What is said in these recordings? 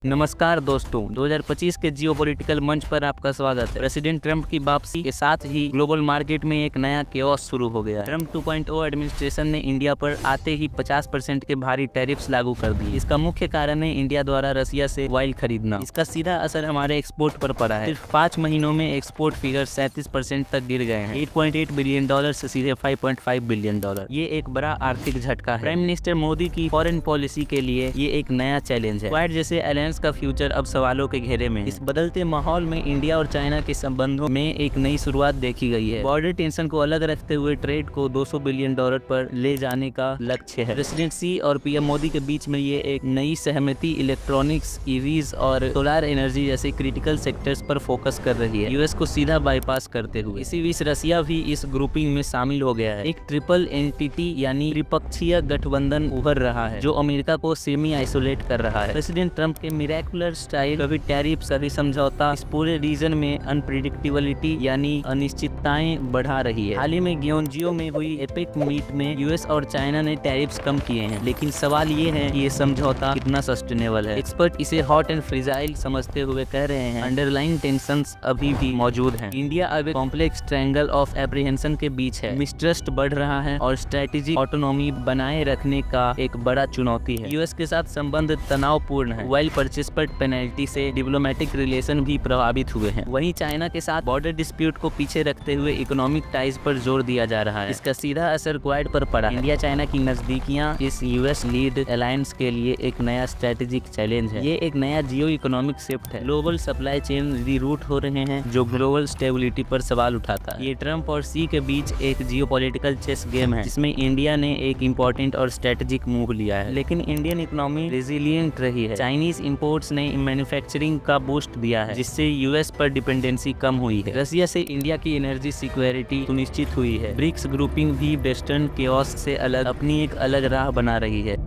नमस्कार दोस्तों, 2025 के जियोपॉलिटिकल मंच पर आपका स्वागत है। प्रेसिडेंट ट्रंप की वापसी के साथ ही ग्लोबल मार्केट में एक नया केओस शुरू हो गया है। ट्रंप 2.0 एडमिनिस्ट्रेशन ने इंडिया पर आते ही 50% के भारी टैरिफ्स लागू कर दिए। इसका मुख्य कारण है इंडिया द्वारा रसिया से ऑयल खरीदना। इसका सीधा असर हमारे एक्सपोर्ट पर पड़ा है। सिर्फ 5 महीनों में एक्सपोर्ट फिगर 37% तक गिर गए हैं। 8.8 बिलियन डॉलर से सीधे 5.5 बिलियन डॉलर। ये एक बड़ा आर्थिक झटका है। प्राइम मिनिस्टर मोदी की फॉरेन पॉलिसी के लिए ये एक नया चैलेंज है। क्वाड जैसे का फ्यूचर अब सवालों के घेरे में। इस बदलते माहौल में इंडिया और चाइना के संबंधों में एक नई शुरुआत देखी गई है। बॉर्डर टेंशन को अलग रखते हुए ट्रेड को 200 बिलियन डॉलर पर ले जाने का लक्ष्य है। प्रेसिडेंट सी और पीएम मोदी के बीच में ये एक नई सहमति इलेक्ट्रॉनिक्स, ईवीज और सोलर एनर्जी जैसे क्रिटिकल सेक्टर्स पर फोकस कर रही है, यूएस को सीधा बाईपास करते हुए। इसी बीच रसिया भी इस ग्रुपिंग में शामिल हो गया है। एक ट्रिपल एंटिटी यानी त्रिपक्षीय गठबंधन उभर रहा है जो अमेरिका को सेमी आइसोलेट कर रहा है। प्रेसिडेंट ट्रंप के मिरेकुलर स्टाइल, कभी टैरिफ, कभी समझौता, इस पूरे रीजन में अनप्रिडिक्टेबिलिटी यानी अनिश्चितताएं बढ़ा रही है। हाल ही में ग्योंजियो में हुई एपेक मीट में यूएस और चाइना ने टैरिफ्स कम किए हैं, लेकिन सवाल ये है कि ये समझौता कितना सस्टेनेबल है। एक्सपर्ट इसे हॉट एंड फ्रिजाइल समझते हुए कह रहे हैं अंडरलाइंग टेंशंस अभी भी मौजूद हैं। इंडिया अब एक कॉम्प्लेक्स ट्रायंगल ऑफ एप्रीहेंशन के बीच है। मिसट्रस्ट बढ़ रहा है और स्ट्रेटेजिक ऑटोनॉमी बनाए रखने का एक बड़ा चुनौती है। यूएस के साथ संबंध तनावपूर्ण है। ऑयल परचेस पर पेनल्टी से डिप्लोमेटिक रिलेशन भी प्रभावित हुए हैं। वहीं चाइना के साथ बॉर्डर डिस्प्यूट को पीछे रखते हुए इकोनॉमिक टाइज पर जोर दिया जा रहा है। इसका सीधा असर क्वाड पर पड़ा। इंडिया चाइना की नजदीकियां इस यूएस लीड अलायंस के लिए एक नया स्ट्रेटेजिक चैलेंज है। ये एक नया जियो इकोनॉमिक शिफ्ट है। ग्लोबल सप्लाई चेन रीरूट हो रहे हैं जो ग्लोबल स्टेबिलिटी पर सवाल उठाता है। ये ट्रंप और सी के बीच एक जियोपॉलिटिकल चेस गेम है जिसमें इंडिया ने एक इम्पोर्टेंट और स्ट्रेटेजिक मूव लिया है, लेकिन इंडियन इकोनॉमी रेजिलियंट रही है। चाइनीज इंपोर्ट्स ने मैन्युफैक्चरिंग का बूस्ट दिया है जिससे यूएस पर डिपेंडेंसी कम हुई है। रसिया से इंडिया की एनर्जी सिक्योरिटी सुनिश्चित हुई है। ब्रिक्स ग्रुपिंग भी वेस्टर्न केओस से अलग अपनी एक अलग राह बना रही है।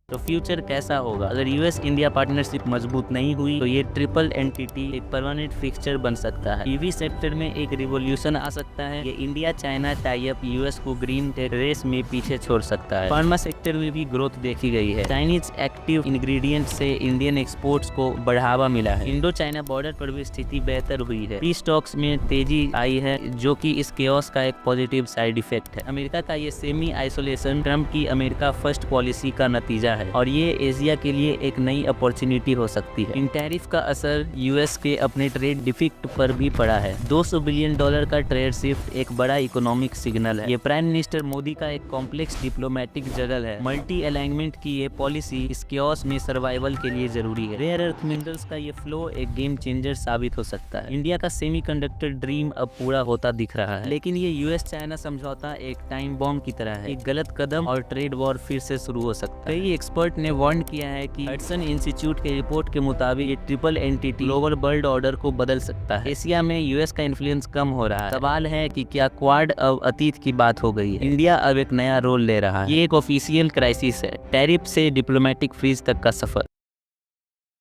तो फ्यूचर कैसा होगा? अगर यूएस इंडिया पार्टनरशिप मजबूत नहीं हुई तो ये ट्रिपल एंटिटी एक परमानेंट फिक्सचर बन सकता है। ईवी सेक्टर में एक रिवॉल्यूशन आ सकता है। ये India China tie up US को ग्रीन टेक रेस में पीछे छोड़ सकता है। फार्मा सेक्टर में भी ग्रोथ देखी गई है। चाइनीज एक्टिव इंग्रेडिएंट से इंडियन एक्सपोर्ट्स को बढ़ावा मिला है। इंडो चाइना बॉर्डर पर भी स्थिति बेहतर हुई है। पीस टॉक्स में तेजी आई है जो कि इस केओस का एक पॉजिटिव साइड इफेक्ट है। अमेरिका का ये सेमी आइसोलेशन ट्रंप की अमेरिका फर्स्ट पॉलिसी का नतीजा है और ये एशिया के लिए एक नई अपॉर्चुनिटी हो सकती है। इन टैरिफ का असर यूएस के अपने ट्रेड डिफिक्ट पर भी पड़ा है। 200 बिलियन डॉलर का ट्रेड शिफ्ट एक बड़ा इकोनॉमिक सिग्नल है। ये प्राइम मिनिस्टर मोदी का एक कॉम्प्लेक्स डिप्लोमेटिक जगल है। मल्टी अलाइनमेंट की ये पॉलिसी इस केओस में सर्वाइवल के लिए जरूरी है। रेयर अर्थ मिनरल्स का ये फ्लो एक गेम चेंजर साबित हो सकता है। इंडिया का सेमीकंडक्टर ड्रीम अब पूरा होता दिख रहा है, लेकिन ये यूएस चाइना समझौता एक टाइम बॉम्ब की तरह है। एक गलत कदम और ट्रेड वॉर फिर से शुरू हो सकता है। कई एक्सपर्ट ने वार्न किया है कि हडसन इंस्टीट्यूट के रिपोर्ट के मुताबिक ये triple entity global world order को बदल सकता है। एशिया में यूएस का इन्फ्लुएंस कम हो रहा है। सवाल है कि क्या क्वाड अब अतीत की बात हो गई है? इंडिया अब एक नया रोल ले रहा है। ये एक ऑफिशियल क्राइसिस है, टैरिफ से डिप्लोमेटिक फ्रीज तक का सफर।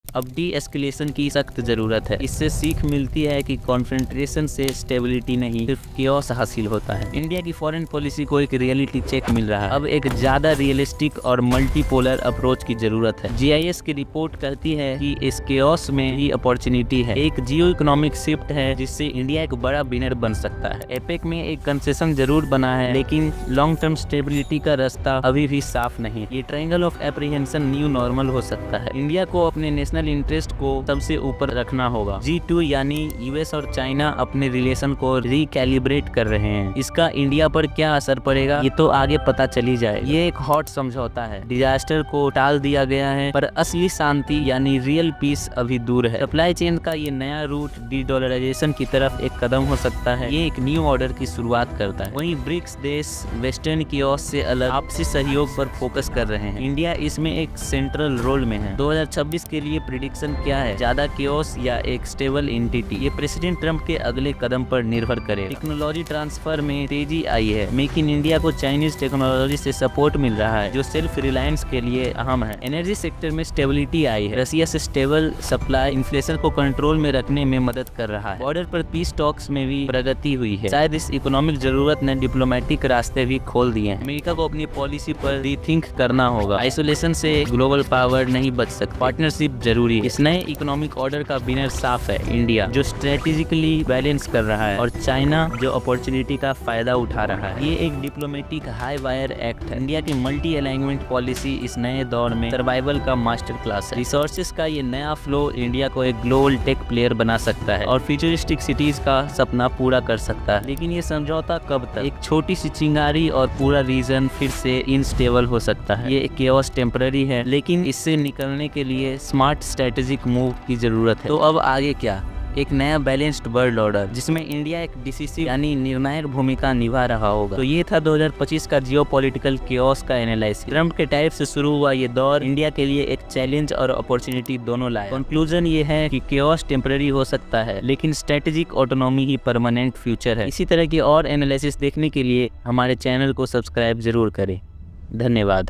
अब डी एस्केलेशन की सख्त जरूरत है। इससे सीख मिलती है कि कॉन्फ्रंटेशन से स्टेबिलिटी नहीं, सिर्फ केओस हासिल होता है। इंडिया की फॉरेन पॉलिसी को एक रियलिटी चेक मिल रहा है। अब एक ज्यादा रियलिस्टिक और मल्टीपोलर अप्रोच की जरूरत है। जीआईएस की रिपोर्ट कहती है कि इस केओस में ही अपॉर्चुनिटी है। एक जियो इकोनॉमिक शिफ्ट है जिससे इंडिया एक बड़ा विनर बन सकता है। एपेक में एक कंसेशन जरूर बना है, लेकिन लॉन्ग टर्म स्टेबिलिटी का रास्ता अभी भी साफ नहीं। ये triangle of apprehension new normal हो सकता है। इंडिया को अपने नेशनल इंटरेस्ट को सबसे ऊपर रखना होगा। G2 यानी यूएस और चाइना अपने रिलेशन को रिकैलिब्रेट कर रहे हैं। इसका इंडिया पर क्या असर पड़ेगा ये तो आगे पता चली जाए। ये एक हॉट समझौता है। डिजास्टर को टाल दिया गया है पर असली शांति यानी रियल पीस अभी दूर है। सप्लाई चेन का ये नया रूट डी-डॉलराइजेशन की तरफ एक कदम हो सकता है। ये एक न्यू ऑर्डर की शुरुआत करता है। वहीं ब्रिक्स देश वेस्टर्न केओस से अलग आपसी सहयोग पर फोकस कर रहे हैं। इंडिया इसमें एक सेंट्रल रोल में है। 2026 के लिए प्रिडिक्शन क्या है, ज्यादा केओस या एक स्टेबल एंटिटी? ये प्रेसिडेंट ट्रंप के अगले कदम पर निर्भर करे। टेक्नोलॉजी ट्रांसफर में तेजी आई है। मेक इन इंडिया को चाइनीज टेक्नोलॉजी से सपोर्ट मिल रहा है जो सेल्फ रिलायंस के लिए अहम है। एनर्जी सेक्टर में स्टेबिलिटी आई है। रसिया से स्टेबल सप्लाई इन्फ्लेशन को कंट्रोल में रखने में मदद कर रहा है। बॉर्डर पर पीस टॉक्स में भी प्रगति हुई है। शायद इस इकोनॉमिक जरूरत ने डिप्लोमेटिक रास्ते भी खोल दिए हैं। अमेरिका को अपनी पॉलिसी पर रीथिंक करना होगा। आइसोलेशन से ग्लोबल पावर नहीं बच सकती, पार्टनरशिप जरूरी है। इस नए इकोनॉमिक ऑर्डर का विनर साफ है, इंडिया जो स्ट्रेटेजिकली बैलेंस कर रहा है और चाइना जो अपॉर्चुनिटी का फायदा उठा रहा है। ये एक डिप्लोमेटिक हाई वायर एक्ट है। इंडिया की मल्टी अलाइनमेंट पॉलिसी इस नए दौर में सर्वाइवल का मास्टर क्लास है। रिसोर्सेज का ये नया फ्लो इंडिया को एक ग्लोबल टेक प्लेयर बना सकता है और फ्यूचरिस्टिक सिटीज का सपना पूरा कर सकता है। लेकिन ये समझौता कब तक? एक छोटी सी चिंगारी और पूरा रीजन फिर से इनस्टेबल हो सकता है। ये केओस टेम्पररी है, लेकिन इससे निकलने के लिए स्मार्ट स्ट्रेटेजिक मूव की जरूरत है। तो अब आगे क्या? एक नया बैलेंस्ड वर्ल्ड ऑर्डर जिसमें इंडिया एक डिसिसिव यानी निर्णायक भूमिका निभा रहा होगा। तो ये था 2025 का जियोपॉलिटिकल केओस का एनालिसिस। ट्रंप के टाइप से शुरू हुआ ये दौर इंडिया के लिए एक चैलेंज और अपॉर्चुनिटी दोनों लाया। कंक्लूजन ये है कि केओस टेम्पररी हो सकता है, लेकिन स्ट्रेटेजिक ऑटोनॉमी ही परमानेंट फ्यूचर है। इसी तरह की और एनालिसिस देखने के लिए हमारे चैनल को सब्सक्राइब जरूर करें। धन्यवाद।